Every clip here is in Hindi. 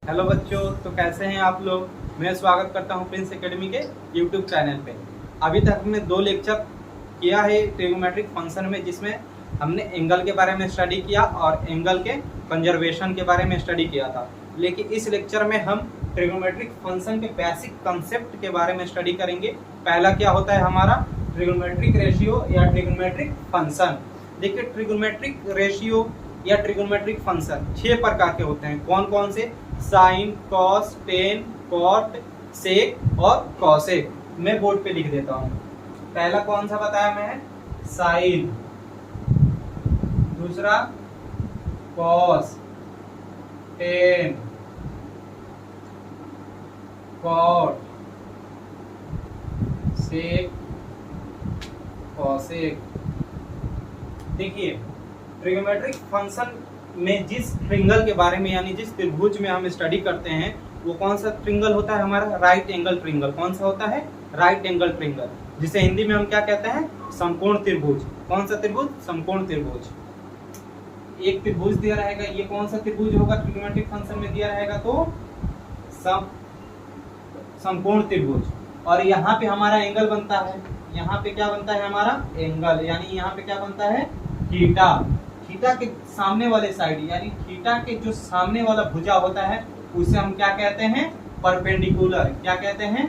हेलो बच्चों, तो कैसे हैं आप लोग। मैं स्वागत करता हूं प्रिंस एकेडमी के यूट्यूब चैनल पे। अभी तक हमने 2 लेक्चर किया है ट्रिग्नोमेट्रिक फंक्शन में, जिसमें हमने एंगल के बारे में स्टडी किया और एंगल के कंजर्वेशन के बारे में स्टडी किया था। लेकिन इस लेक्चर में हम ट्रिग्नोमेट्रिक फंक्शन के बेसिक कंसेप्ट के बारे में स्टडी करेंगे। पहला क्या होता है हमारा ट्रिग्नोमेट्रिक रेशियो या ट्रिग्नोमेट्रिक फंक्शन। देखिए, ट्रिग्नोमेट्रिक रेशियो या ट्रिग्नोमेट्रिक फंक्शन 6 प्रकार के होते हैं। कौन कौन से? Sign, cos, tan, cot, sec और कॉसेक। मैं बोर्ड पे लिख देता हूं। पहला कौन सा बताया मैं? साइन। दूसरा कॉस, टेन, कॉट, सेक, कॉसेक। देखिए, ट्रिग्नोमेट्रिक फंक्शन में जिस ट्रिंगल के बारे में यानी जिस त्रिभुज में हम स्टडी करते हैं वो कौन सा ट्रिंगल होता है हमारा? Right angle triangle. कौन सा होता है? राइट एंगल ट्रिंगल, जिसे हिंदी में हम क्या कहते हैं? समकोण त्रिभुज। कौन सा त्रिभुज? समकोण त्रिभुज। एक त्रिभुज दिया रहेगा, ये कौन सा त्रिभुज होगा ट्रिग्नोमेट्रिक फंक्शन में दिया रहेगा? तो समकोण त्रिभुज। और यहाँ पे हमारा एंगल बनता है। यहाँ पे क्या बनता है हमारा? एंगल। यानी यहाँ पे क्या बनता है? थीटा। थीटा के सामने वाले साइड यानी थीटा के जो सामने वाला भुजा होता है उसे हम क्या कहते हैं? परपेंडिकुलर। क्या कहते हैं?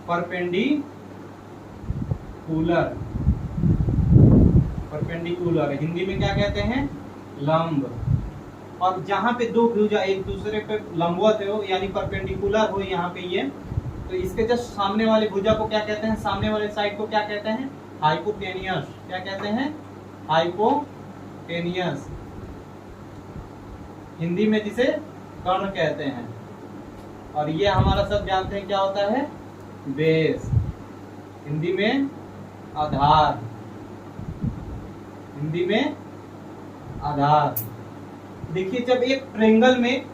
परपेंडिकुलर। परपेंडिकुलर हिंदी में क्या कहते हैं? लंब। और जहां पे दो भुजा एक दूसरे पे लंबवत हो यानी परपेंडिकुलर हो, यहाँ पे ये, तो इसके जस्ट सामने वाले भुजा को क्या कहते हैं? सामने वाले साइड को क्या कहते हैं? हाइपोटेनियस। क्या कहते हैं? हाइपोटेनियस। हिंदी में जिसे कर्ण कहते हैं। और ये हमारा सब जानते हैं क्या होता है? बेस। हिंदी में आधार। हिंदी में आधार। देखिए, जब एक ट्रायंगल में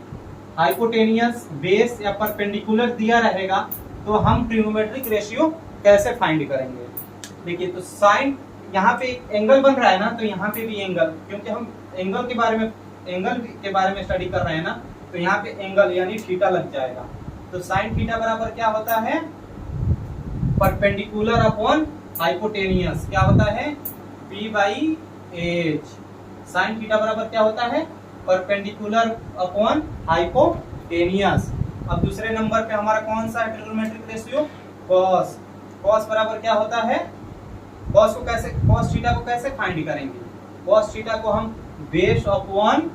हाइपोटेनियस, बेस या परपेंडिकुलर दिया रहेगा तो हम ट्रिग्नोमेट्रिक रेशियो कैसे फाइंड करेंगे? देखिए, तो साइन, यहाँ पे एंगल बन रहा है ना, तो यहाँ पे भी एंगल, क्योंकि हम एंगल के बारे में स्टडी कर रहे हैं ना, तो यहाँ पे एंगल यानी थीटा लग जाएगा। तो साइन थीटा बराबर क्या होता है? Perpendicular upon hypotenuse. क्या होता है? P/H। साइन थीटा बराबर क्या होता है? Perpendicular upon hypotenuse. अब दूसरे नंबर पे हमारा कौन सा है ट्रिग्नोमेट्रिक रेशियो? कॉस। कॉस बराबर क्या होता है? कॉस थीटा को कैसे फाइंड करेंगे? कॉस थीटा को हम बेस अपॉन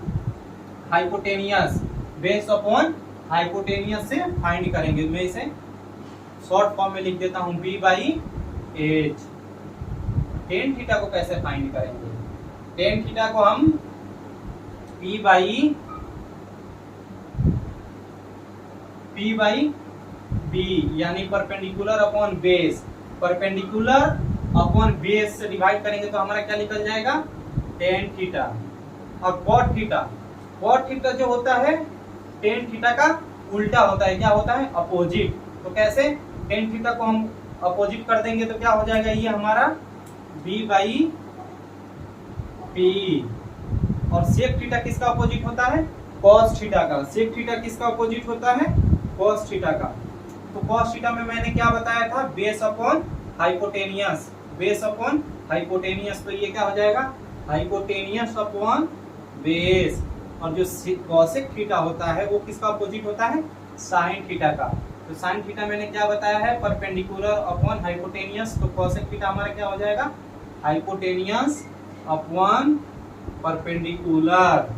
हाइपोटेनियस से फाइंड करेंगे। मैं इसे शॉर्ट फॉर्म में लिख देता हूं, P/H। टेन थीटा को कैसे फाइंड करेंगे? टेन थीटा को हम P/B यानी perpendicular upon base. Perpendicular upon base से डिवाइड करेंगे तो हमारा क्या निकल जाएगा? Tan theta. और कॉट थीटा जो होता है टेन थीटा का उल्टा होता है। क्या होता है? अपोजिट। तो कैसे? टेन थीटा को हम अपोजिट कर देंगे तो क्या हो जाएगा? ये हमारा B/P। और सेक थीटा किसका अपोजिट होता है? कॉस थीटा का। सेक थीटा किसका अपोजिट होता है? कॉस थीटा का। तो कॉस थीटा में मैंने क्या बताया था? Base upon hypotenuse. Base upon hypotenuse, तो ये क्या हो जाएगा? Hypotenuse upon base. और जो कॉसेक थीटा होता है वो किसका अपोजिट होता है? साइन थीटा का। तो साइन थीटा मैंने क्या बताया है? Perpendicular upon hypotenuse. तो कॉसेक थीटा हमारा क्या हो जाएगा? Hypotenuse upon perpendicular.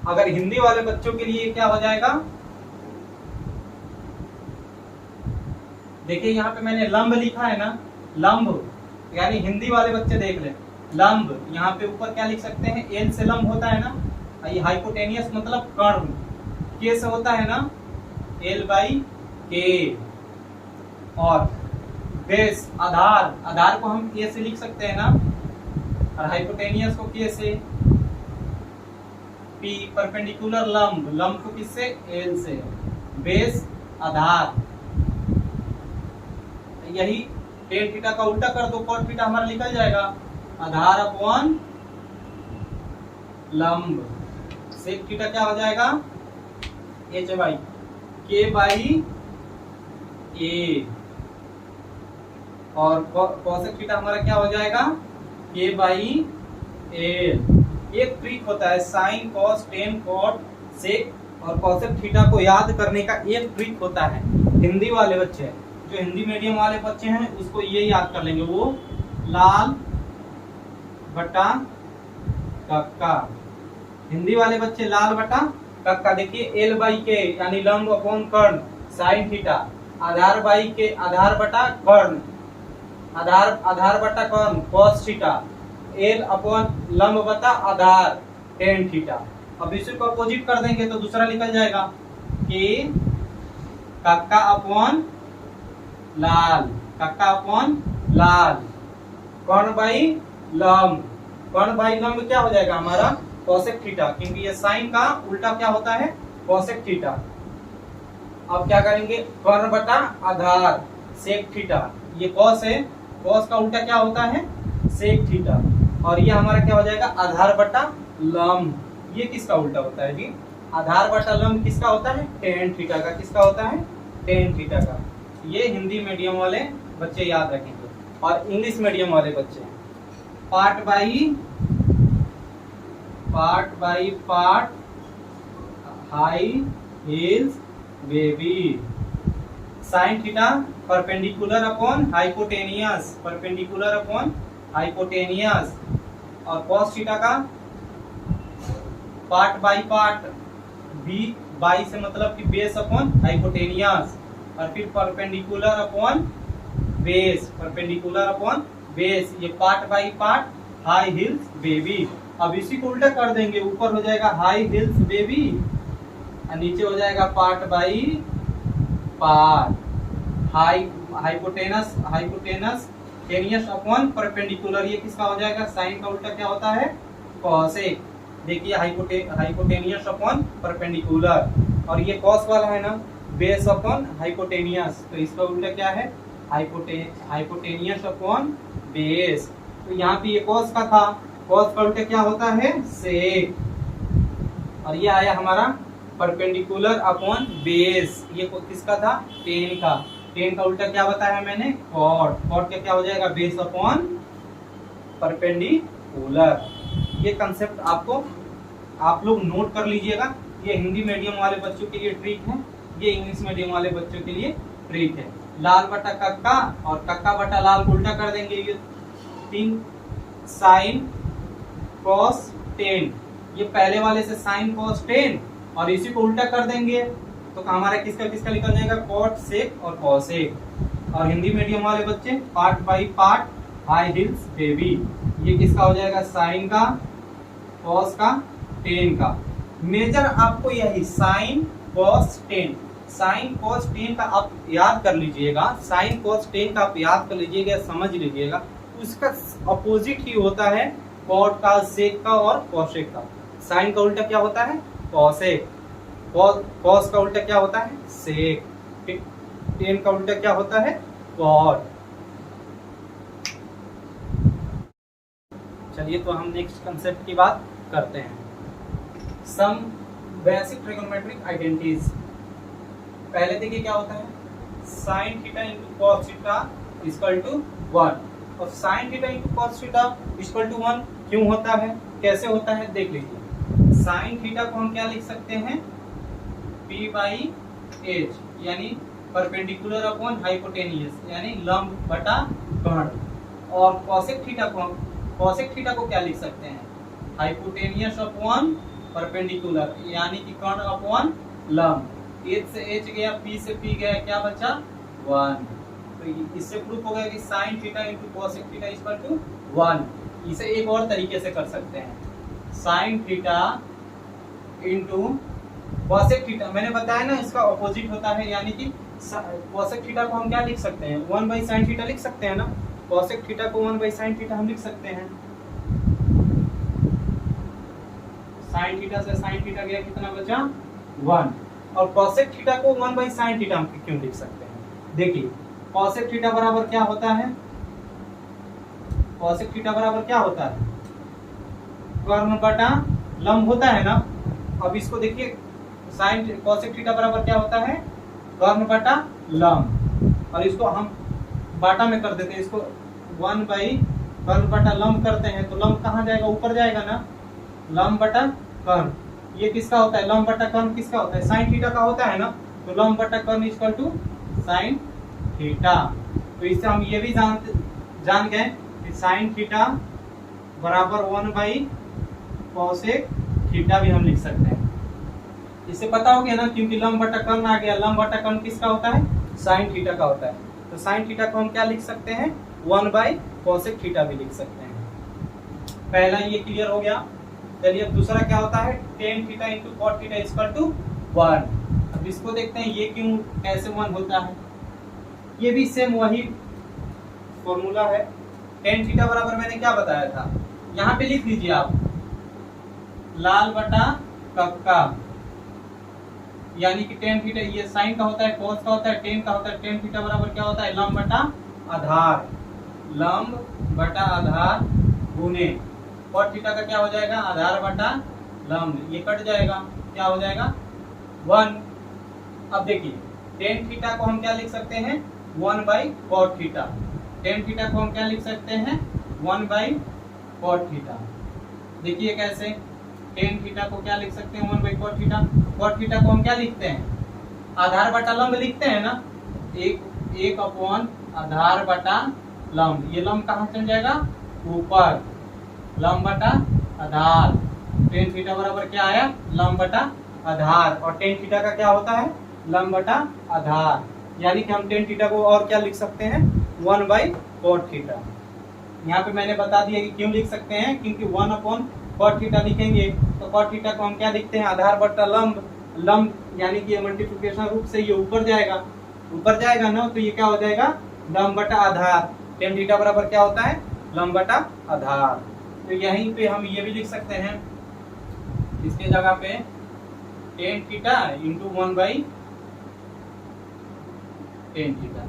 अगर हिंदी वाले बच्चों के लिए क्या हो जाएगा? देखिए, यहाँ पे मैंने लंब लिखा है ना, लंब यानी हिंदी वाले बच्चे देख ले, लंब यहाँ पे ऊपर क्या लिख सकते हैं? एल से लंब होता है ना। ये हाइपोटेनियस मतलब कर्ण, के से होता है ना, L/K। और बेस आधार को हम ए से लिख सकते हैं ना, और हाइपोटेनियस को के से। P परपेंडिकुलर लंब को किससे? एल से। बेस आधार। यही टेन थीटा का उल्टा कर दो, कॉट थीटा हमारा निकल जाएगा। आधार अपॉन लंब। सेक थीटा क्या हो जाएगा, एच बाई के बाई ए, और कॉसेक थीटा हमारा क्या हो जाएगा, के बाई एल। एक ट्रिक होता है sine cos tan cot sec और कॉसेक थीटा को याद करने का एक ट्रिक होता है। हिंदी वाले बच्चे, जो हिंदी मीडियम वाले बच्चे हैं उसको ये याद कर लेंगे, वो लाल बटा कक्का। हिंदी वाले बच्चे लाल बटा कक्का। देखिए एल बाई के यानी लंब अपॉन कर्ण साइन थीटा, आधार बाई के आधार बटा कर्ण, आधार बटा कर्ण कॉस थीटा, एल अपॉन लंब बता आधार टेन थीटा। अब इसी को अपोजिट कर देंगे तो दूसरा निकल जाएगा कि कक्का अपॉन लाल, कक्का अपॉन लाल, कर्ण बाई लंब, कर्ण बाई लंब क्या हो जाएगा हमारा कॉसेक थीटा, क्योंकि ये साइन का उल्टा क्या होता है कॉसेक थीटा। अब क्या करेंगे, कर्ण बटा आधार सेक थीटा, ये कॉस है, कॉस का उल्टा क्या होता है सेक थीटा, और ये हमारा क्या हो जाएगा आधार बटा लंब। ये किसका उल्टा होता है जी, आधार बटा लंब किसका होता है टेन थीटा का, किसका होता है टेन थीटा का। ये हिंदी मीडियम वाले बच्चे याद रखेंगे। और इंग्लिश मीडियम वाले बच्चे part by part high heels baby, sine theta perpendicular upon hypotenuse, perpendicular upon hypotenuse, और कॉस थीटा का part by part, B by से मतलब कि बेस अपॉन हाइपोटेनियस, और फिर perpendicular upon base, perpendicular upon base, ये part by part high hills baby. अब इसी को उल्टा कर देंगे, ऊपर हो जाएगा हाई हिल्स बेबी और नीचे हो जाएगा पार्ट बाई पार्ट हाइपोटेनस टेनियस अपॉन परपेंडिकुलर, ये किसका हो जाएगा साइन का उल्टा क्या होता है कॉसेक। देखिए हाइपोटेनियस अपॉन परपेंडिकुलर, और ये कॉस वाला है ना बेस अपॉन हाइपोटेनियस, तो इसका उल्टा क्या है हाइपोटेनियस अपॉन बेस। तो यहाँ पे ये कॉस का था, कॉस का उल्टा क्या होता है सेक, और ये आया हमारा परपेंडिकुलर अपॉन बेस, ये किसका था टेन का, टेन का उल्टा क्या बताया मैंने कॉट, कॉट क्या हो जाएगा बेस अपॉन परपेंडिकुलर। ये कंसेप्ट आपको आप लोग नोट कर लीजिएगा। ये हिंदी मीडियम वाले बच्चों के लिए ट्रिक है, ये इंग्लिश मीडियम वाले बच्चों के लिए ट्रिक है। लाल बटा कक्का और कक्का बटा लाल को उल्टा कर देंगे, ये तीन साइन कॉस टेन, ये पहले वाले से साइन कॉस टेन, और इसी को उल्टा कर देंगे तो हमारा किसका किसका निकल जाएगा कॉट सेक और कॉसेक। और हिंदी मीडियम वाले बच्चे part by part high hills baby, ये किसका हो जाएगा साइन का कॉस का टेन का। मेजर आपको यही sign cos ten, sign cos ten का आप याद कर लीजिएगा, साइन कॉस टेन का आप याद कर लीजिएगा, समझ लीजिएगा। उसका अपोजिट ही होता है कॉट का सेक का और कॉसेक का। साइन का उल्टा क्या होता है कॉसेक, कॉस का उल्टा क्या होता है सेक, टेन का उल्टा क्या होता है कॉट। चलिए तो हम नेक्स्ट कंसेप्ट की बात करते हैं, सम बेसिक ट्रिगोनोमेट्रिक आइडेंटिटीज। पहले देखिए क्या होता है sine theta into cos theta equal to 1, और sine theta into cos theta equal to 1 क्यों होता है, कैसे होता है देख लीजिए। साइन थीटा को हम क्या लिख सकते हैं P बाई एच, यानी परपेंडिकुलर अपॉन हाइपोटेनियस यानी लंब बटा कर्ण, और कॉसेक थीटा को क्या लिख सकते हैं हाइपोटेनियस अपॉन परपेंडिकुलर यानी कि कर्ण अपॉन लंब। एच से एच गया, पी से पी गया, क्या बचा 1। तो इससे प्रूफ हो गया कि sine theta into cosec theta equal to 1। इसे एक और तरीके से कर सकते हैं sine theta into cosec theta, मैंने बताया ना इसका ऑपोजिट होता है, यानी कि कॉसेक थीटा को हम क्या लिख सकते हैं 1 बाई साइन थीटा लिख सकते हैं ना, कॉसेक थीटा को 1 बाई साइन थीटा हम लिख सकते हैं। साइन थीटा से साइन थीटा गया, कितना बचा 1, और कॉसेक थीटा को 1 बाई साइन थीटा हम क्यों लिख सकते हैं। देखिए कॉसेक थीटा बराबर क्या होता है, कॉसेक थीटा बराबर क्या होता है कर्ण बटा लंब होता है ना, अब इसको देखिए, साइन कोसेक थीटा बराबर क्या होता है, कर्ण बटा लंब, और इसको हम बाटा में कर देते हैं, इसको 1 बाई कर्ण बटा लंब करते हैं, तो लंब कहाँ जाएगा, ऊपर जाएगा ना, लंब बटा कर्ण। ये किसका होता है, लंब बटा कर्ण किसका होता है, साइन थीटा का होता है ना, तो लंब बटा कर्ण इक्वल टू साइन थीटा। तो इससे हम ये भी जान गए कि साइन थीटा बराबर 1 बाई कोसेक थीटा भी हम लिख सकते हैं। इससे पता हो गया ना, क्योंकि लंब बटा कर्ण आ गया, लंब बटा कर्ण किसका होता है, साइन थीटा का होता है। तो साइन थीटा को हम क्या लिख सकते हैं, 1 बाई कोसेक थीटा भी लिख सकते हैं। पहला ये क्लियर हो गया। चलिए अब दूसरा क्या होता है, tan theta into cot theta equal to 1। अब इसको देखते हैं ये क्यों कैसे 1 होता है। ये भी सेम वही फॉर्मूला है। टेन थीटा बराबर मैंने क्या बताया था, यहाँ पे लिख दीजिए आप, लाल बटा कक्का, यानी कि टेन थीटा, ये साइन का होता है, कॉस का होता है, टेन का होता है। टेन थीटा बराबर क्या होता है, लंब बटा आधार, लंब बटा आधार गुने कॉट थीटा का क्या हो जाएगा, आधार बटा लंब, ये कट जाएगा, क्या हो जाएगा 1। अब देखिए टेन थीटा को हम क्या लिख सकते हैं, 1 by cot theta. Tan theta को हम क्या लिख सकते हैं, 1 बाई कॉट थीटा। देखिए कैसे, टेन थीटा को क्या लिख सकते हैं, 1 by cot theta. Cot theta को हम क्या लिखते हैं, आधार बटा लंब लिखते हैं ना, एक अपॉन आधार बटा लंब। ये लंब कहाँ चल जाएगा, ऊपर, लंब बटा आधार। टेन थीटा बराबर क्या आया, लंब बटा आधार, और टेन थीटा का क्या होता है, लंब बटा आधार। यानी कि हम टेन थीटा को और क्या लिख सकते हैं, 1 बाई कॉट थीटा। यहाँ पे मैंने बता दिया कि क्यों लिख सकते हैं, क्योंकि 1 अपॉन कॉट थीटा लिखेंगे तो कॉट थीटा को हम क्या लिखते हैं, आधार बटा लंब। लंब यानी कि मल्टीप्लिकेशन रूप से ये ऊपर जाएगा ना, तो ये क्या हो जाएगा, लंब बटा आधार। टेन थीटा बराबर क्या होता है, लंब बटा आधार। तो यहीं पे हम ये भी लिख सकते हैं, इसके जगह पे ten theta into 1 by ten theta,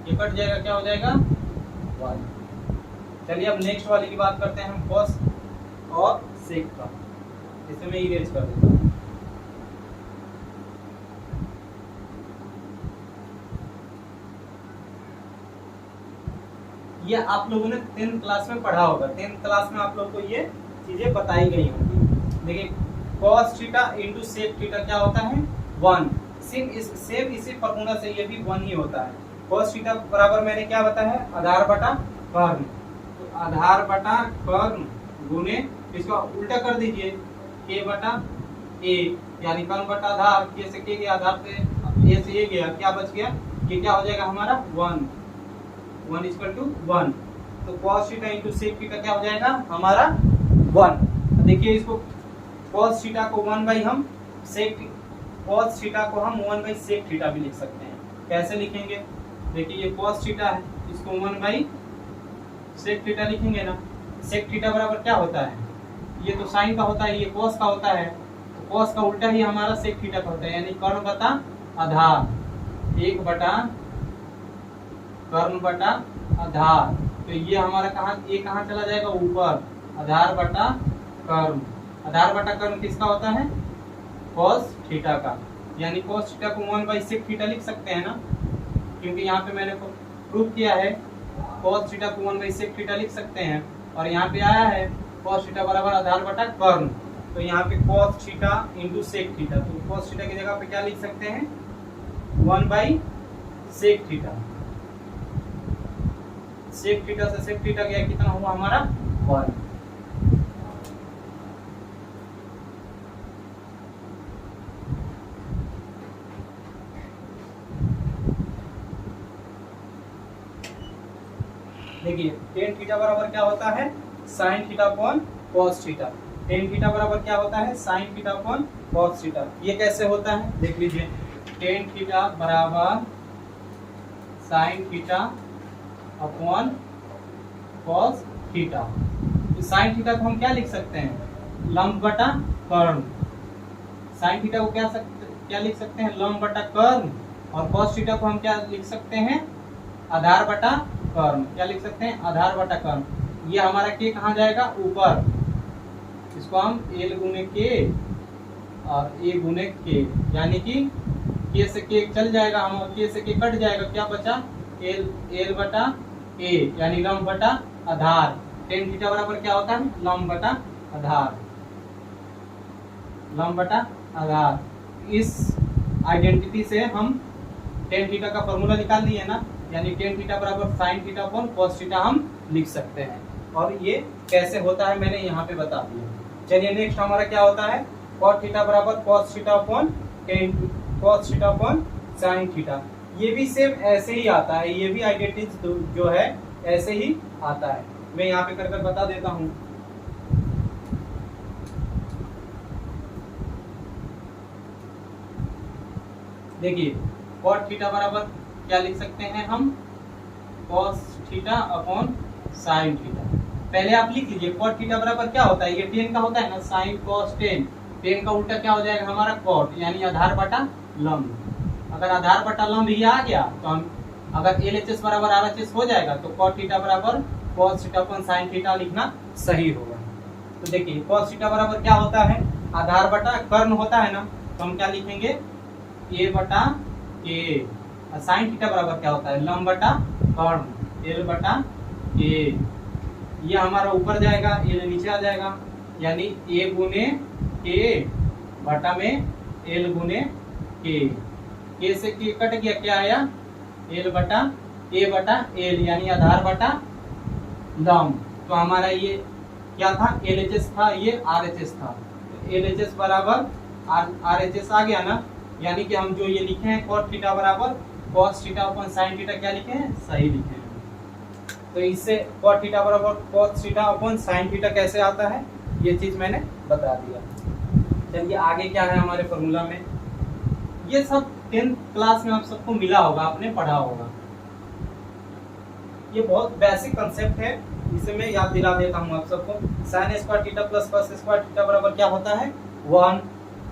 ये कट जाएगा, क्या हो जाएगा 1। चलिए अब नेक्स्ट वाले की बात करते हैं हम, कॉस और सेक का। इसे मैं इरेज कर देता हूँ। ये आप लोगों ने 10th क्लास में पढ़ा होगा, 10th क्लास में आप लोग को ये चीजें बताई गई होंगी। देखिए cos theta into sec theta क्या होता है, 1। सेम इसी फॉर्मूला से ये भी 1 ही होता है। cos थीटा बराबर मैंने क्या बताया है, आधार बटा कर्ण, तो आधार बटा कर्ण गुने, इसको उल्टा कर दीजिए, k बटा a, यानी कर्ण बटा आधार, k से k गया, आधार से a से a गया, क्या बच गया, ये क्या हो जाएगा हमारा 1 इक्वल टू 1। तो cos theta into sec theta क्या हो जाएगा हमारा 1। देखिए इसको cos थीटा को 1 बाई हम सेक, cos थीटा को हम 1 बाई सेक थीटा भी लिख सकते हैं। कैसे लिखेंगे, देखिए ये cos थीटा है, इसको 1 बाई सेक थीटा लिखेंगे ना। सेक थीटा बराबर क्या होता है, ये तो साइन का होता है, ये cos का होता है, तो cos का उल्टा ही हमारा सेक थीटा का होता है, यानी कर्ण बटा आधार, 1 बटा कर्ण बटा आधार। तो ये हमारा कहाँ चला जाएगा, ऊपर, आधार बटा कर्ण। आधार बटा कर्ण किसका होता है, cos थीटा का, यानी cos थीटा को 1 बाई सेक थीटा लिख सकते हैं ना, क्योंकि यहाँ पे मैंने प्रूव किया है cos थीटा को 1 बाई सेक थीटा लिख सकते हैं, और यहाँ पे आया है cos थीटा बराबर आधार बटा कर्ण, तो यहाँ पे cos theta into sec theta, तो cos थीटा की जगह पे क्या लिख सकते हैं, 1 by sec theta. Sec theta से सेक थीटा गया, कितना हुआ हमारा 1। देखिए टेन थीटा बराबर क्या होता है, sine theta upon cos theta. Tan theta बराबर क्या होता है, sine theta upon cos theta. ये कैसे होता है, देख लीजिए, टेन थीटा बराबर sine theta upon cos theta. तो साइन थीटा को हम क्या लिख सकते हैं, लंब बटा कर्ण। साइन थीटा को क्या लिख सकते हैं, लंब बटा कर्ण, और कॉस थीटा को हम क्या लिख सकते हैं, आधार बटा कर्ण। क्या लिख सकते हैं, आधार बटा कर्ण। ये हमारा के कहाँ जाएगा, ऊपर, इसको हम l गुने के और ए गुने के, यानी कि के से के चल जाएगा, हम के से के कट जाएगा, क्या बचा एल बटा ए, यानी लंब बटा आधार। टेन थीटा बराबर क्या होता है, लंब बटा आधार, लंब बटा आधार। इस आइडेंटिटी से हम टेन थीटा का फॉर्मूला निकाल लिए ना, यानी टेन थीटा बराबर sine theta upon cos theta हम लिख सकते हैं। और ये कैसे होता है मैंने यहाँ पे बता दिया। चलिए नेक्स्ट हमारा क्या होता है, कॉट थीटा बराबर cos theta upon ten cos theta upon sine theta. ये भी सेम ऐसे ही आता है, ये भी आइडेंटिटी जो है ऐसे ही आता है। मैं यहाँ पे कर बता देता हूँ। देखिए कॉट थीटा बराबर क्या लिख सकते हैं हम, cos theta upon sine theta. पहले आप लिख लीजिए कॉट थीटा बराबर क्या होता है, ये टेन का होता है ना, साइन कॉस टेन। टेन का उल्टा क्या हो जाएगा हमारा कॉट, यानी आधार बटा लंब। अगर आधार बटा लंब ये आ गया तो हम अगर LHS बराबर RHS हो जाएगा तो कॉट थीटा बराबर cos theta upon sine theta लिखना सही होगा। तो देखिए कॉस थीटा बराबर क्या होता है, आधार बटा कर्ण होता है ना, तो हम क्या लिखेंगे ए बटा ए। साइन थीटा बराबर क्या होता है, लंब बटा कर्ण, एल बटा ए। ये हमारा ऊपर जाएगा, एल नीचे आ जाएगा, यानी ए गुने के बटा में एल गुने के से के कट गया, क्या आया एल बटा एल, यानी आधार बटा लंब। तो हमारा ये क्या था, LHS था, ये RHS था। तो LHS बराबर RHS आ गया ना, यानी कि हम जो ये लिखे हैं cot थीटा बराबर cos theta upon sin theta क्या लिखे हैं, सही लिखे हैं। तो इससे cot थीटा बराबर cos theta upon sin theta कैसे आता है, ये चीज मैंने बता दिया। चलिए आगे क्या है हमारे फॉर्मूला में, ये सब 10th क्लास में आप सबको मिला होगा, आपने पढ़ा होगा। ये बहुत बेसिक कंसेप्ट है, इसे मैं याद दिला देता हूँ आप सबको। sin square theta plus cos square theta बराबर क्या होता है 1,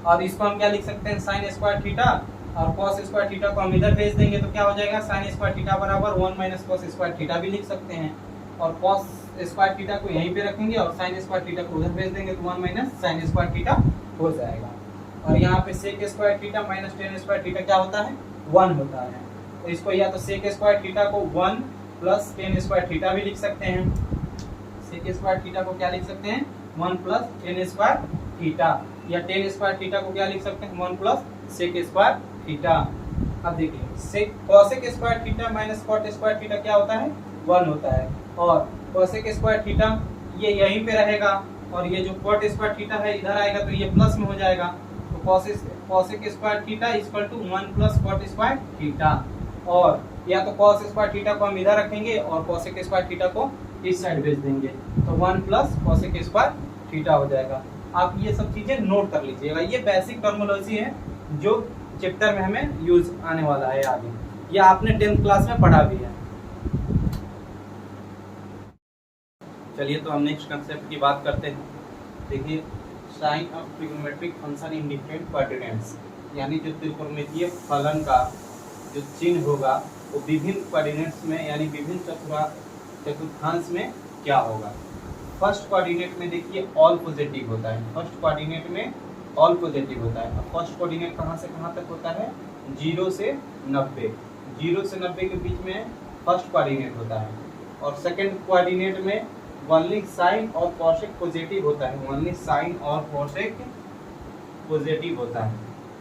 और इसको हम क्या लिख सकते हैं sin स्क्वायर थीटा, और cos स्क्वायर थीटा को हम इधर भेज देंगे तो क्या हो जाएगा sin स्क्वायर थीटा बराबर 1 माइनस cos स्क्वायर थीटा भी लिख सकते हैं। और cos स्क्वायर थीटा को यहीं पे रखेंगे और sin स्क्वायर थीटा को उधर भेज देंगे तो 1 माइनस sin स्क्वायर थीटा हो जाएगा। और यहाँ पे sec square theta minus tan square theta क्या होता है 1 होता है। तो इसको या तो sec स्क्वायर थीटा को 1 प्लस tan स्क्वायर थीटा भी लिख सकते हैं। sec स्क्वायर थीटा को क्या लिख सकते हैं 1 प्लस tan स्क्वायर थीटा, या tan स्क्वायर थीटा को क्या लिख सकते हैं 1 प्लस sec स्क्वायर थीटा। अब देखिए cosec square theta minus cot square theta क्या होता है 1 होता है, और cosec स्क्वायर थीटा ये यहीं पे रहेगा, और ये जो cot स्क्वायर थीटा है इधर आएगा तो ये प्लस में हो जाएगा। तो cosec square theta equal to 1 plus cot square theta, और या तो cos स्क्वायर थीटा को हम इधर रखेंगे और cosec स्क्वायर थीटा को इस साइड भेज देंगे तो 1 प्लस cosec स्क्वायर थीटा हो जाएगा। आप ये सब चीजें नोट कर लीजिएगा, ये बेसिक टर्मिनोलॉजी है जो चैप्टर में हमें यूज आने वाला है आगे, ये आपने 10th क्लास में पढ़ा भी है। चलिए तो हम नेक्स्ट कंसेप्ट की बात करते हैं। देखिए sign of trigonometric function in different coordinates, यानी जो त्रिकोणमितीय फलन का जो चिन्ह होगा वो विभिन्न कोऑर्डिनेट्स में यानी विभिन्न चतुर्थांश में क्या होगा। फर्स्ट कोऑर्डिनेट में देखिए ऑल पॉजिटिव होता है, फर्स्ट कोऑर्डिनेट में ऑल पॉजिटिव होता है। फर्स्ट कोऑर्डिनेट कहाँ से कहाँ तक होता है 0 से 90, 0 से 90 के बीच में फर्स्ट कोऑर्डिनेट होता है। और सेकंड कोऑर्डिनेट में ओनली साइन और कॉसेक पॉजिटिव होता है, ओनली साइन और कॉसेक पॉजिटिव होता है,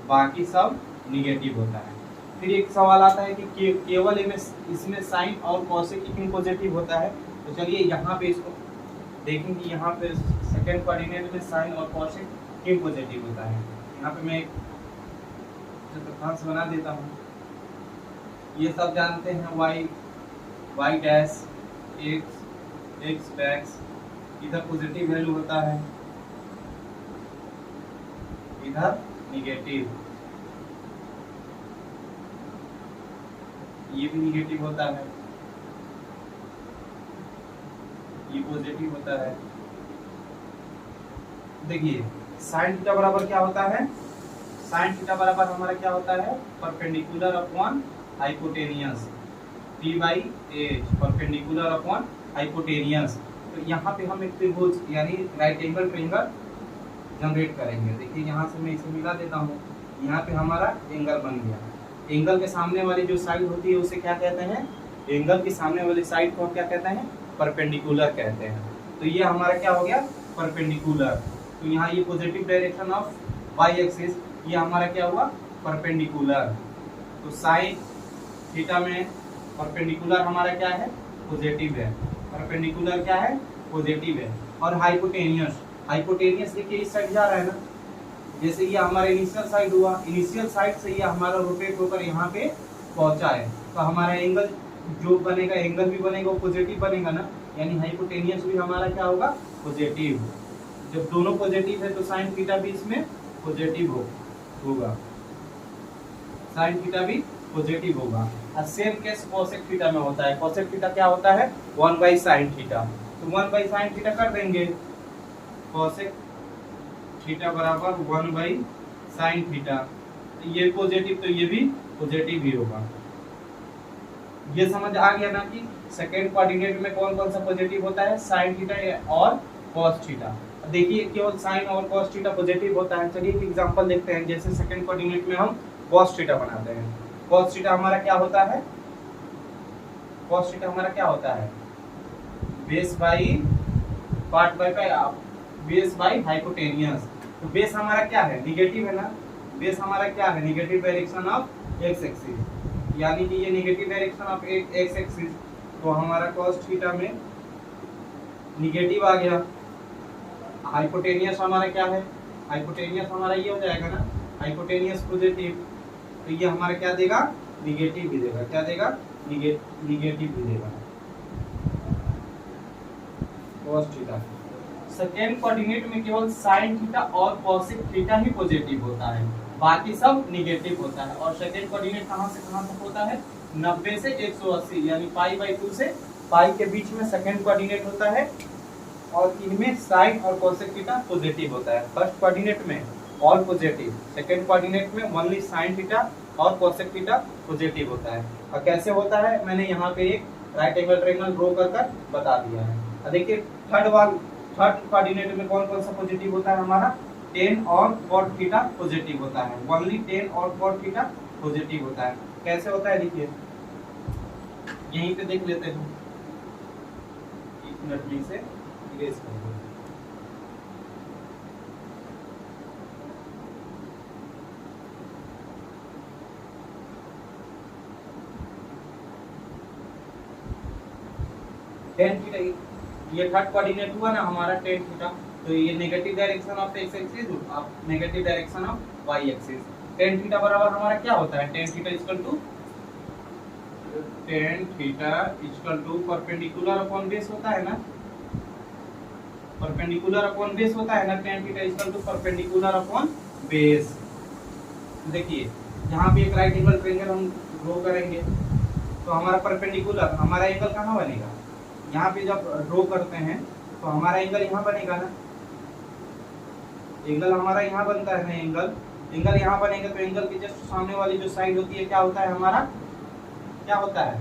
बाकी सब निगेटिव होता है। फिर एक सवाल आता है कि केवल इसमें साइन और कॉसेक क्यों पॉजिटिव होता है। तो चलिए यहाँ पे इसको देखेंगे, यहाँ पे सेकंड कोऑर्डिनेट में साइन और कॉसेक क्यों पॉजिटिव होता है। यहाँ पे मैं एक चतुर्थांश बना देता हूँ। ये सब जानते हैं y डैश x डैश, इधर पॉजिटिव वैल्यू होता है, इधर निगेटिव, ये भी निगेटिव होता है, ये पॉजिटिव होता है। देखिए साइन थीटा बराबर क्या होता है, साइन थीटा बराबर हमारा क्या होता है perpendicular upon hypotenuse, t/h perpendicular upon hypotenuse. तो यहाँ पे हम एक त्रिभुज यानी राइट एंगल ट्रायंगल जनरेट करेंगे। देखिए यहाँ से मैं इसे मिला देता हूँ, यहाँ पे हमारा एंगल बन गया। एंगल के सामने वाली जो साइड होती है उसे क्या कहते हैं, एंगल के सामने वाली साइड को क्या कहते हैं, परपेंडिकुलर कहते हैं। तो ये हमारा क्या हो गया, परपेंडिकुलर। तो यहाँ ये positive direction of y axis, ये हमारा क्या हुआ, परपेंडिकुलर। तो साइन थीटा में परपेंडिकुलर हमारा क्या है, पॉजिटिव है। परपेंडिकुलर क्या है, पॉजिटिव है। और हाइपोटेनियस, हाइपोटेनियस देखिए इस साइड जा रहा है ना, जैसे ये हमारा इनिशियल साइड हुआ, इनिशियल साइड से ये हमारा रोटेट होकर यहाँ पे पहुंचा है, तो हमारा एंगल जो बनेगा, एंगल भी बनेगा वो पॉजिटिव बनेगा ना, यानी हाइपोटेनियस भी हमारा क्या होगा, पॉजिटिव। जब दोनों पॉजिटिव है तो साइन थीटा भी इसमें पॉजिटिव होगा, साइन थीटा भी पॉजिटिव होगा। और सेम केस कोसेक थीटा में होता है। कोसेक थीटा क्या होता है, 1/sin थीटा। तो 1/sin थीटा कर देंगे, कोसेक थीटा बराबर 1/sin थीटा। तो ये पॉजिटिव तो ये भी पॉजिटिव ही होगा। ये समझ आ गया ना कि सेकेंड कोऑर्डिनेट में कौन कौन सा पॉजिटिव होता है, साइन थीटा और कॉस थीटा। देखिए केवल साइन और कॉस थीटा पॉजिटिव होता है। चलिए एक एग्जांपल देखते हैं। जैसे सेकेंड कोऑर्डिनेट में हम कॉस थीटा बनाते हैं। कॉस थीटा हमारा क्या होता है, कॉस थीटा हमारा क्या होता है, base by part by base by hypotenuse. तो बेस हमारा क्या है, निगेटिव है ना, बेस हमारा क्या है, negative direction of x axis, यानी कि ये negative direction of x axis. तो हमारा cos थीटा में निगेटिव आ गया। हाइपोटेनियस हमारा क्या है, हाइपोटेनियस हमारा ये हो जाएगा ना, हाइपोटेनियस पॉजिटिव। तो ये हमारा क्या देगा, निगेटिव भी देगा। क्या देगा, निगेटिव भी देगा cos थीटा। सेकेंड कोऑर्डिनेट में केवल sin थीटा और cosec थीटा ही पॉजिटिव होता है, बाकी सब निगेटिव होता है। और सेकेंड कोऑर्डिनेट कहां से कहां तक होता है, 90 से 180, यानी π/2 से पाई के बीच में सेकेंड कोऑर्डिनेट होता है। और इनमें साइन और कोसेक थीटा पॉजिटिव होता है। फर्स्ट कोऑर्डिनेट में ऑल पॉजिटिव, सेकेंड कोऑर्डिनेट में ओनली साइन थीटा और कोसेक थीटा पॉजिटिव होता है। और कैसे होता है, मैंने यहाँ पे एक राइट एंगल ट्रायंगल ड्रॉ कर बता दिया है। देखिए थर्ड कोऑर्डिनेट में कौन कौन सा पॉजिटिव होता है हमारा, टेन और कॉट थीटा पॉजिटिव होता है। ओनली टेन और कॉट थीटा पॉजिटिव होता है। कैसे होता है देखिए, यहीं पे देख लेते हैं। एक मिनट में इसे इरेज कर दो। टेन थीटा, ये थर्ड कोऑर्डिनेट हुआ ना हमारा टेन थीटा, तो ये negative direction of x axis, negative direction of y axis. Tan theta बराबर हमारा क्या होता है, tan theta equal to perpendicular upon base होता है ना, परपेंडिकुलर अपॉन बेस होता है ना, tan theta equal to perpendicular upon base. देखिए यहाँ पे एक राइट एंगल ट्रायंगल हम ड्रॉ करेंगे, तो हमारा परपेंडिकुलर, हमारा एंगल कहाँ बनेगा, यहाँ पे जब ड्रॉ करते हैं तो हमारा एंगल यहाँ बनेगा ना, एंगल हमारा यहाँ बनता है ना, एंगल यहाँ बनेगा। तो एंगल के जस्ट सामने वाली जो साइड होती है क्या होता है हमारा, क्या होता है,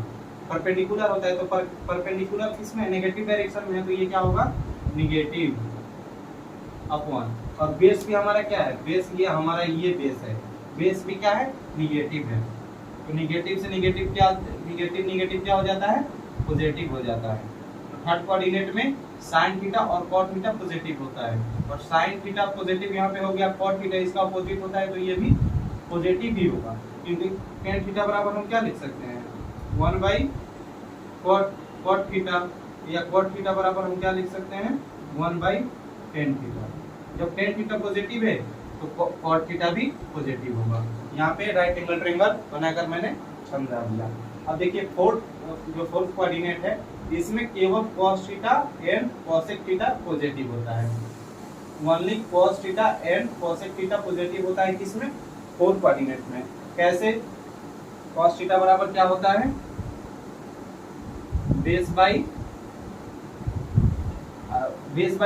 परपेंडिकुलर होता है। तो परपेंडिकुलर किसमें, नेगेटिव डायरेक्शन में है, तो ये क्या होगा, निगेटिव अपॉन। और बेस भी हमारा क्या है, बेस ये हमारा ये बेस है, बेस भी क्या है, निगेटिव है। तो निगेटिव से निगेटिव क्या, निगेटिव क्या हो जाता है, पॉजिटिव हो जाता है। थर्ड कोऑर्डिनेट में साइन थीटा और कॉट थीटा पॉजिटिव होता है, और साइन थीटा पॉजिटिव यहाँ पे हो गया, कॉट थीटा इसका अपोजिट होता है, तो ये भी पॉजिटिव ही होगा। क्योंकि टेन थीटा बराबर हम क्या लिख सकते हैं, 1/cot थीटा, या cot थीटा बराबर हम क्या लिख सकते हैं, 1/tan थीटा। जब tan थीटा पॉजिटिव है तो cot थीटा भी पॉजिटिव होगा। यहाँ पे राइट एंगल ट्रायंगल बनाकर मैंने समझा दिया। अब देखिए फोर्थ कोऑर्डिनेट है, इसमें केवल cos theta and cosec theta positive होता है। Only cos theta and cosec theta positive होता है किसमें, फोर्थ कोऑर्डिनेट में। कैसे, cos थीटा बराबर क्या होता है, बेस बाई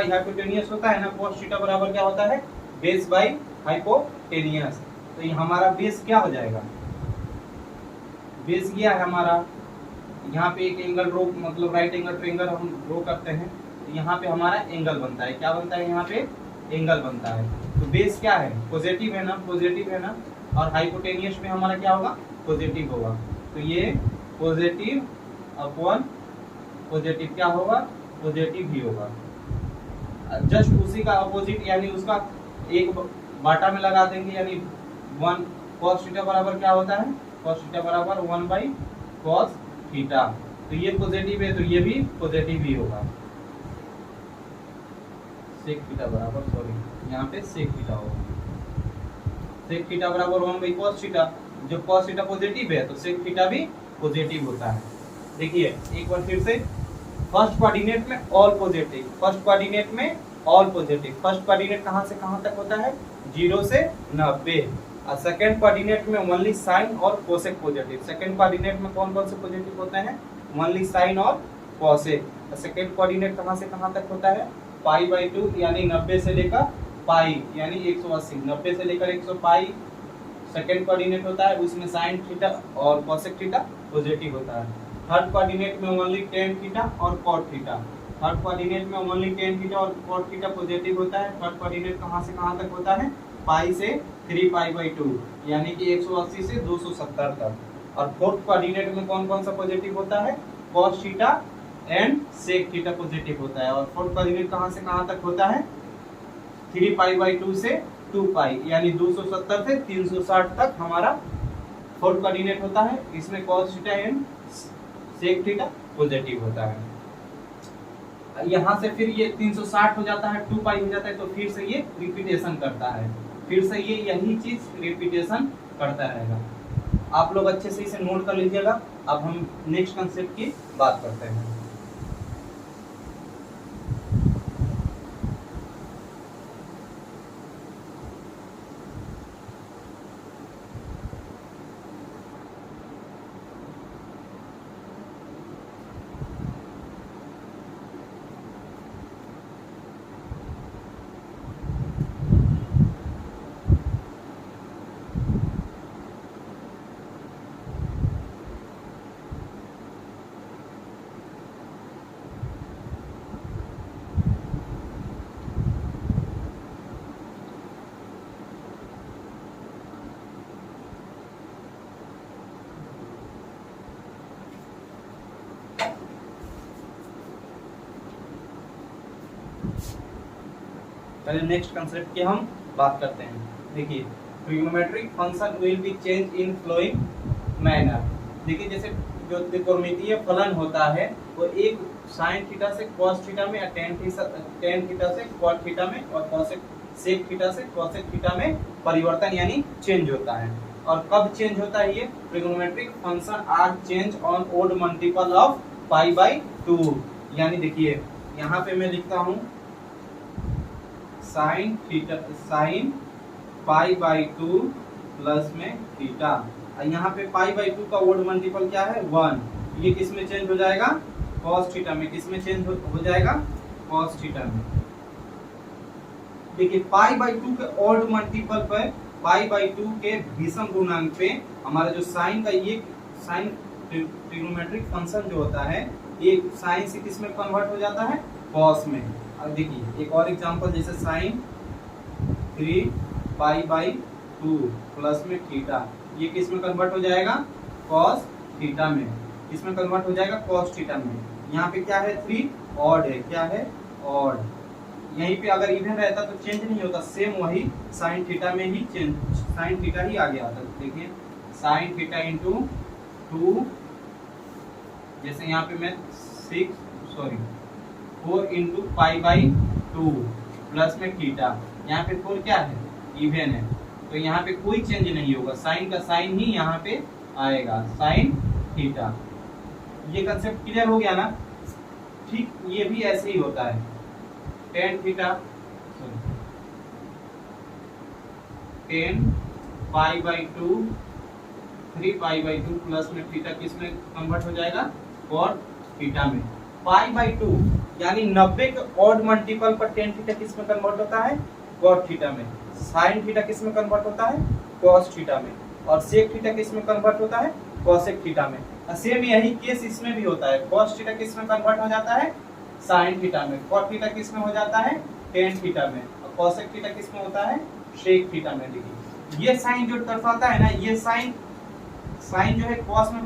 हाइपोटेनियस होता है ना, cos थीटा बराबर क्या होता है, बेस बाई हाइपोटेनियस। तो ये हमारा बेस क्या हो जाएगा, बेस क्या है हमारा, यहाँ पे एक एंगल ड्रॉ, मतलब राइट एंगल ट्रायंगल हम ड्रॉ करते हैं, तो यहाँ पे हमारा एंगल बनता है, क्या बनता है, यहाँ पे एंगल बनता है। तो बेस क्या है, पॉजिटिव है ना, पॉजिटिव है ना, और हाइपोटेनियस में हमारा क्या होगा, पॉजिटिव होगा। तो ये पॉजिटिव अपॉन पॉजिटिव क्या होगा, पॉजिटिव ही होगा। जस्ट उसी का अपोजिट यानी उसका एक बाटा में लगा देंगे, यानी 1 cos थीटा बराबर क्या होता है, cos थीटा बराबर 1 cos थीटा। तो ये पॉजिटिव है तो ये भी पॉजिटिव ही होगा। sec थीटा बराबर, सॉरी यहाँ पे sec थीटा होगा, sec थीटा बराबर 1 cos थीटा। जब cos थीटा पॉजिटिव है तो sec थीटा भी पॉजिटिव होता है। देखिए एक बार फिर से, फर्स्ट कोऑर्डिनेट में ऑल पॉजिटिव, फर्स्ट कोऑर्डिनेट में ऑल पॉजिटिव। फर्स्ट कोऑर्डिनेट कहां से कहां तक होता है, 0 से 90। और सेकंड कोऑर्डिनेट में ओनली साइन और कोसेक पॉजिटिव। सेकंड कोऑर्डिनेट में कौन कौन से पॉजिटिव होते हैं, ओनली साइन और कोसेक। और सेकंड कोऑर्डिनेट कहां से कहां तक होता है, π/2 यानी 90 से लेकर पाई यानी 180, 90 से लेकर 100 पाई सेकंड कोऑर्डिनेट होता है, उसमें साइन थीटा और कोसेक थीटा पॉजिटिव होता है। थर्ड कोऑर्डिनेट में ओनली टेन थीटा और कॉट थीटा, थर्ड कोऑर्डिनेट में ओनली टेन थीटा और कॉट थीटा पॉजिटिव होता है। थर्ड कोऑर्डिनेट कहां से कहां तक होता है, पाई से 3π/2 यानी कि 180 से 270 तक। और फोर्थ कोऑर्डिनेट में कौन कौन सा पॉजिटिव होता है, cos theta and sec theta positive होता है। और फोर्थ कोऑर्डिनेट कहां से कहां तक होता है, 3π/2 से 2π यानी 270 से 360 तक हमारा फोर्थ कोऑर्डिनेट होता है। इसमें cos theta and sec theta positive होता है। यहाँ से फिर ये 360 हो जाता है, 2π हो जाता है, तो फिर से ये रिपीटेशन करता है, फिर से ये यही चीज रिपीटेशन करता रहेगा। आप लोग अच्छे से इसे नोट कर लीजिएगा। अब हम नेक्स्ट कंसेप्ट की बात करते हैं। पहले नेक्स्ट कंसेप्ट की हम बात करते हैं। देखिए trigonometric function will be change in following manner. देखिए जैसे जो त्रिकोणमितीय फलन होता है वो एक साइन थीटा से cos थीटा में या टेन थीटा से cot थीटा में और sec थीटा से cosec थीटा में परिवर्तन यानी चेंज होता है। और कब चेंज होता है ये, trigonometric function are change on odd multiple of π/2। यानी देखिए यहाँ पे मैं लिखता हूँ साइन π/2 प्लस में थीटा, यहाँ पे π/2 का ओड मल्टीपल क्या है 1। ये किस में चेंज हो जाएगा, cos थीटा में। किस में चेंज हो जाएगा, cos थीटा में। देखिए π/2 के ओड मल्टीपल पर π/2 के विषम गुणांक पे हमारा जो साइन का ये साइन ट्रिग्नोमेट्रिक फंक्शन जो होता है ये साइन से किस में कन्वर्ट हो जाता है, cos में। अब देखिए एक और एग्जांपल, जैसे साइन 3π/2 प्लस में थीटा, ये किस में कन्वर्ट हो जाएगा, cos थीटा में। किस में कन्वर्ट हो जाएगा, cos थीटा में। यहाँ पे क्या है 3 ऑड है, क्या है ऑड। यहीं पे अगर इवन रहता तो चेंज नहीं होता, सेम वही साइन थीटा में ही चेंज, साइन थीटा ही आ गया था। देखिए साइन थीटा इंटू 2, जैसे यहाँ पे मैं 4 इंटू π/2 प्लस में थीटा, यहाँ पे 4 क्या है, इवन है, तो यहाँ पे कोई चेंज नहीं होगा, साइन का साइन ही यहाँ पे आएगा, साइन थीटा। ये कंसेप्ट क्लियर हो गया ना। ठीक ये भी ऐसे ही होता है, टेन π/2 3π/2 प्लस में थीटा किस में कन्वर्ट हो जाएगा, cot थीटा में। π/2 यानी 90 के ऑड मल्टीपल पर टेन थीटा किस में कन्वर्ट होता है, cot थीटा में। साइन थीटा किस में कन्वर्ट होता है, cos थीटा में। और sec थीटा किस में कन्वर्ट होता है, cosec थीटा में। सेम यही केस इसमें भी होता है, cos थीटा किस में कन्वर्ट हो जाता है, साइन थीटा में। cot थीटा किस में हो जाता है, टेन थीटा में। और कोसेक थीटा किस में होता है, सेक थीटा में। देखिए ये साइन जो दर्शाता है ना, ये साइन जो है कॉस में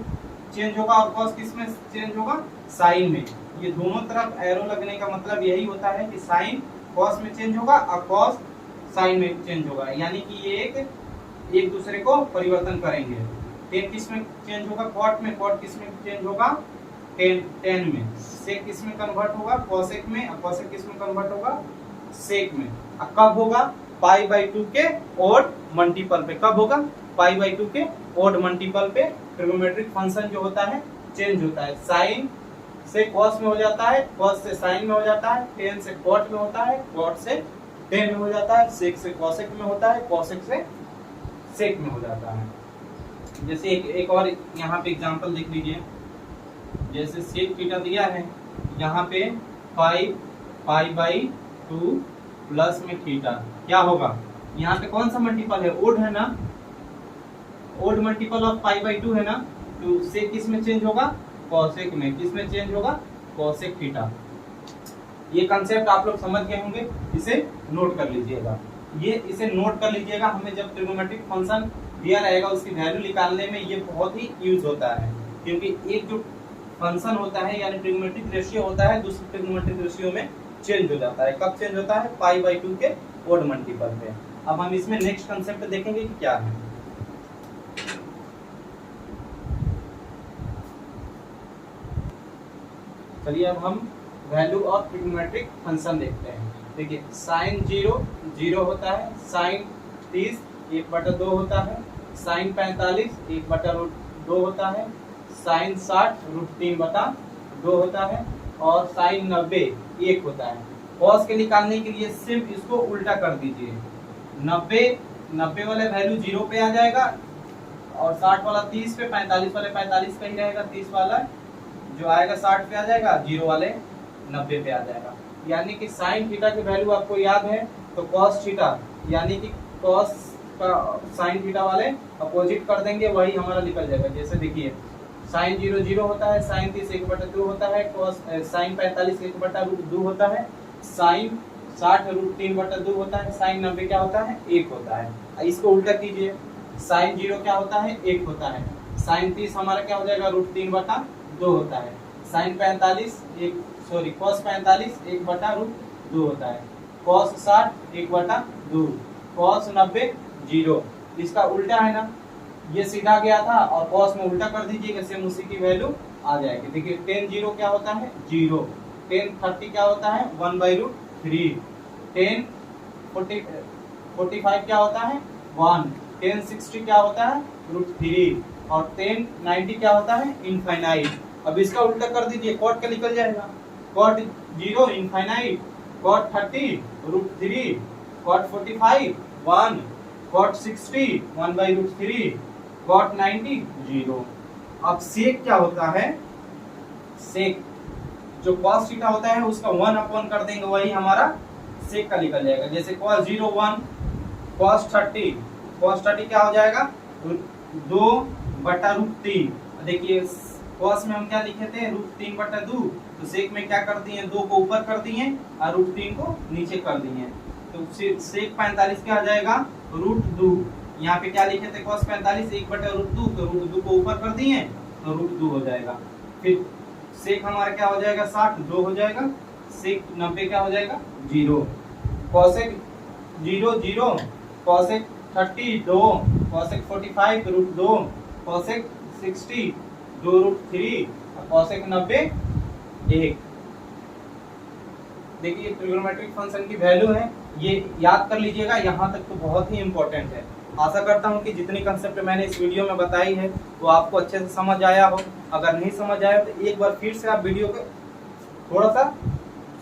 चेंज होगा और कॉस किस में चेंज होगा, साइन में। ये दोनों तरफ एरो लगने का मतलब यही होता है कि साइन कॉस में चेंज होगा और कॉस साइन में चेंज होगा, यानी कि ये एक दूसरे को परिवर्तन करेंगे। टेन किस में चेंज होगा, कॉट में, कॉट किस में चेंज होगा, टेन में। सेक किस में कन्वर्ट होगा, कोसेक में, और कोसेक किस में कन्वर्ट होगा, सेक में। अब कब होगा, पाई बाई 2 के ओड मल्टीपल पे। कब होगा, पाई बाई 2 के ओड मल्टीपल पे ट्रिग्नोमेट्रिक फंक्शन जो होता है चेंज होता है। साइन से कॉस में हो जाता है, कॉस से साइन में हो जाता है, टेन से कॉट में होता है, कॉट से टेन में हो जाता है, सेक से कोसेक में होता है, कोसेक से सेक में हो जाता है। जैसे एक और यहाँ पे एग्जांपल देख लीजिए। जैसे सेक थीटा दिया है, यहाँ पे 5 पाई बाई 2 प्लस में थीटा, क्या होगा, यहाँ पे कौन सा मल्टीपल है, ओड है ना, odd multiple of pi by 2 है ना, तो सेक किस में चेंज होगा, कोसेक में। किस में चेंज होगा, कोसेक थीटा। ये कंसेप्ट आप लोग समझ गए होंगे, इसे नोट कर लीजिएगा। ये इसे नोट कर लीजिएगा, हमें जब ट्रिग्नोमेट्रिक फंक्शन दिया रहेगा उसकी वैल्यू निकालने में ये बहुत ही यूज होता है, क्योंकि एक जो फंक्शन होता है यानी ट्रिग्नोमेट्रिक रेशियो होता है, दूसरे ट्रिग्नोमेट्रिक रेशियो में चेंज हो जाता है। कब चेंज होता है, पाई बाई 2 के ओड मल्टीपल पे। अब हम इसमें नेक्स्ट कंसेप्ट देखेंगे कि क्या है। चलिए अब हम वैल्यू ऑफ ट्रिग्नोमेट्रिक फंक्शन देखते हैं। देखिए साइन 0 होता है, साइन 30 1/2 होता है, साइन 45 1/√2 होता है, साइन 60 √3/2 होता है, और साइन 90 1 होता है। कॉस के निकालने के लिए सिर्फ इसको उल्टा कर दीजिए। 90 वाले वैल्यू 0 पे आ जाएगा, और 60 वाला 30 पे, 45 वाले 45 पे ही रहेगा, 30 वाला जो आएगा 60 पे आ जाएगा, 0 वाले 90 पे आ जाएगा। यानी कि साइन थीटा की वैल्यू आपको याद है, तो कॉस थीटा यानी कि कॉस का साइन थीटा वाले अपोजिट कर देंगे, वही हमारा निकल जाएगा। जैसे देखिए साइन 0 होता है, साइन 30 1/2 होता है, कॉस साइन 45 1/√2 होता है, साइन 60 √3/2 होता है, साइन 90 क्या होता है, 1 होता है। इसको उल्टा कीजिए, साइन 0 क्या होता है, 1 होता है, साइन 30 हमारा क्या हो जाएगा, √3/2 होता है, साइन 45 कॉस 45 1/√2 होता है, कॉस 60 1/2, कॉस 90 0। इसका उल्टा है ना, ये सीधा गया था और कॉस में उल्टा कर दीजिएगा, सेम उसी की वैल्यू आ जाएगी। देखिए टेन 0 क्या होता है, 0, टेन 30 क्या होता है, 1/√3, टेन 45 क्या होता है, 1, टेन 60 क्या होता है, √3, और टेन 90 क्या होता है, इनफाइनाइट। अब इसका उल्टा कर दीजिए, कॉट का निकल जाएगा, cot 0 infinite, cot 30 √3, cot 45 1, cot 60 1/√3, cot 90 0। अब सेक क्या होता है, सेक जो कॉस थीटा होता है उसका 1 अपॉन कर देंगे, वही हमारा सेक का निकल जाएगा। जैसे cos 0 1, cos 30 क्या हो जाएगा, 2/√3। देखिए cos में हम क्या लिखे थे, √3/2, तो सेक में क्या कर दिए, 2 को ऊपर कर दिए और √3 को नीचे कर दिए, तो सेक 45 क्या आ जाएगा, √2। यहाँ पे क्या लिखे थे, cos 45 1/√2, तो √2 को ऊपर कर दिए तो √2 हो जाएगा। फिर सेक हमारा क्या हो जाएगा, 60 2 हो जाएगा, सेक 90 क्या हो जाएगा, 0, cosec 0, cosec 30 2, cosec 45 √2, cosec 60 2√3, cosec 90 1। देखिए ट्रिग्नोमेट्रिक फंक्शन की वैल्यू है, ये याद कर लीजिएगा, यहाँ तक तो बहुत ही इंपॉर्टेंट है। आशा करता हूँ कि जितनी कंसेप्ट मैंने इस वीडियो में बताई है वो आपको अच्छे से समझ आया हो। अगर नहीं समझ आया तो एक बार फिर से आप वीडियो को थोड़ा सा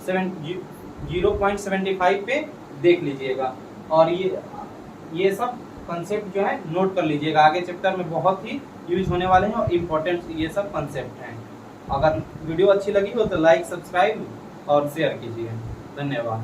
0.75 पे देख लीजिएगा, और ये सब कंसेप्ट जो है नोट कर लीजिएगा। आगे चैप्टर में बहुत ही यूज होने वाले हैं और इम्पोर्टेंट ये सब कंसेप्ट हैं। अगर वीडियो अच्छी लगी हो तो लाइक, सब्सक्राइब और शेयर कीजिए। धन्यवाद।